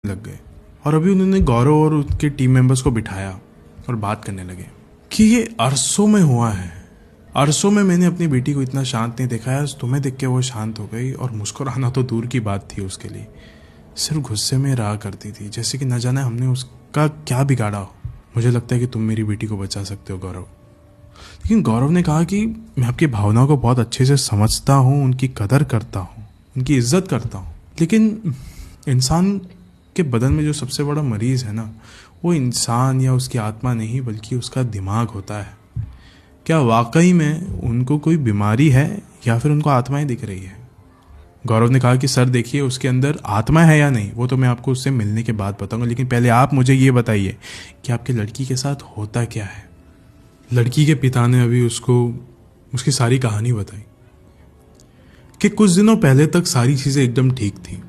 लग गए और अभी उन्होंने गौरव और उसके टीम मेंबर्स को बिठाया और बात करने लगे कि ये अरसों में हुआ है। अरसों में मैंने अपनी बेटी को इतना शांत नहीं देखा है। तुम्हें देख के वो शांत हो गई और मुस्कुराना तो दूर की बात थी, उसके लिए सिर्फ गुस्से में रहा करती थी, जैसे कि न जाने हमने उसका क्या बिगाड़ा हो। मुझे लगता है कि तुम मेरी बेटी को बचा सकते हो गौरव। लेकिन गौरव ने कहा कि मैं आपकी भावनाओं को बहुत अच्छे से समझता हूँ, उनकी कदर करता हूँ, उनकी इज्जत करता हूँ, लेकिन इंसान के बदन में जो सबसे बड़ा मरीज है ना, वो इंसान या उसकी आत्मा नहीं बल्कि उसका दिमाग होता है। क्या वाकई में उनको कोई बीमारी है या फिर उनको आत्माएं दिख रही है? गौरव ने कहा कि सर देखिए, उसके अंदर आत्मा है या नहीं वो तो मैं आपको उससे मिलने के बाद बताऊंगा, लेकिन पहले आप मुझे ये बताइए कि आपके लड़की के साथ होता क्या है। लड़की के पिता ने अभी उसको उसकी सारी कहानी बताई कि कुछ दिनों पहले तक सारी चीज़ें एकदम ठीक थी।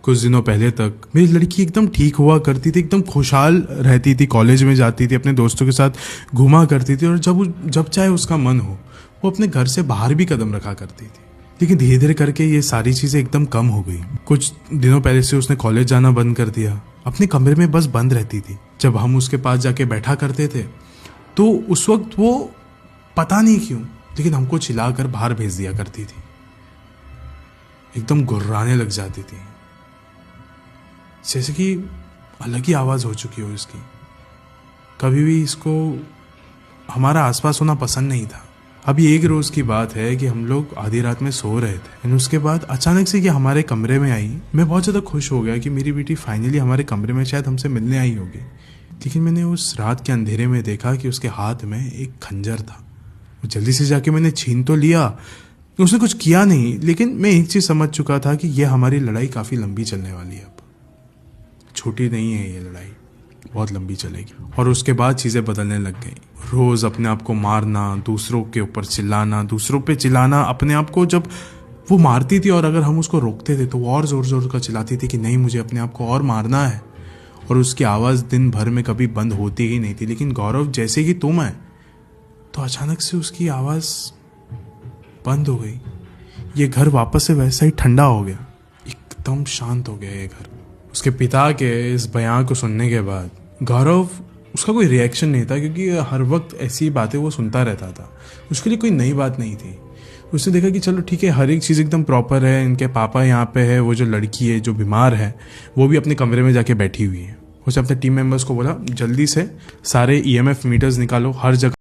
कुछ दिनों पहले तक मेरी लड़की एकदम ठीक हुआ करती थी, एकदम खुशहाल रहती थी, कॉलेज में जाती थी, अपने दोस्तों के साथ घूमा करती थी और जब चाहे उसका मन हो वो अपने घर से बाहर भी कदम रखा करती थी। लेकिन धीरे धीरे करके ये सारी चीज़ें एकदम कम हो गई। कुछ दिनों पहले से उसने कॉलेज जाना बंद कर दिया, अपने कमरे में बस बंद रहती थी। जब हम उसके पास जाके बैठा करते थे तो उस वक्त वो पता नहीं क्यों लेकिन हमको चिल्लाकर बाहर भेज दिया करती थी, एकदम गुर्राने लग जाती थी, जैसे कि अलग ही आवाज़ हो चुकी हो इसकी। कभी भी इसको हमारा आसपास होना पसंद नहीं था। अभी एक रोज़ की बात है कि हम लोग आधी रात में सो रहे थे और उसके बाद अचानक से कि हमारे कमरे में आई। मैं बहुत ज़्यादा खुश हो गया कि मेरी बेटी फाइनली हमारे कमरे में शायद हमसे मिलने आई होगी। लेकिन मैंने उस रात के अंधेरे में देखा कि उसके हाथ में एक खंजर था। जल्दी से जाके मैंने छीन तो लिया, उसने कुछ किया नहीं, लेकिन मैं एक चीज़ समझ चुका था कि यह हमारी लड़ाई काफ़ी लंबी चलने वाली है। अब छोटी नहीं है ये लड़ाई, बहुत लंबी चलेगी। और उसके बाद चीज़ें बदलने लग गई। रोज़ अपने आप को मारना, दूसरों के ऊपर चिल्लाना, दूसरों पे चिल्लाना। अपने आप को जब वो मारती थी और अगर हम उसको रोकते थे तो वो और ज़ोर ज़ोर का चिल्लाती थी कि नहीं, मुझे अपने आप को और मारना है। और उसकी आवाज़ दिन भर में कभी बंद होती ही नहीं थी। लेकिन गौरव, जैसे ही तुम आए तो अचानक से उसकी आवाज़ बंद हो गई। ये घर वापस से वैसा ही ठंडा हो गया, एकदम शांत हो गया ये घर। उसके पिता के इस बयान को सुनने के बाद गौरव, उसका कोई रिएक्शन नहीं था क्योंकि हर वक्त ऐसी बातें वो सुनता रहता था। उसके लिए कोई नई बात नहीं थी। उसने देखा कि चलो ठीक है, हर एक चीज़ एकदम प्रॉपर है, इनके पापा यहाँ पे है, वो जो लड़की है जो बीमार है वो भी अपने कमरे में जाके बैठी हुई है। उसने अपने टीम मेंबर्स को बोला जल्दी से सारे EMF मीटर्स निकालो, हर जगह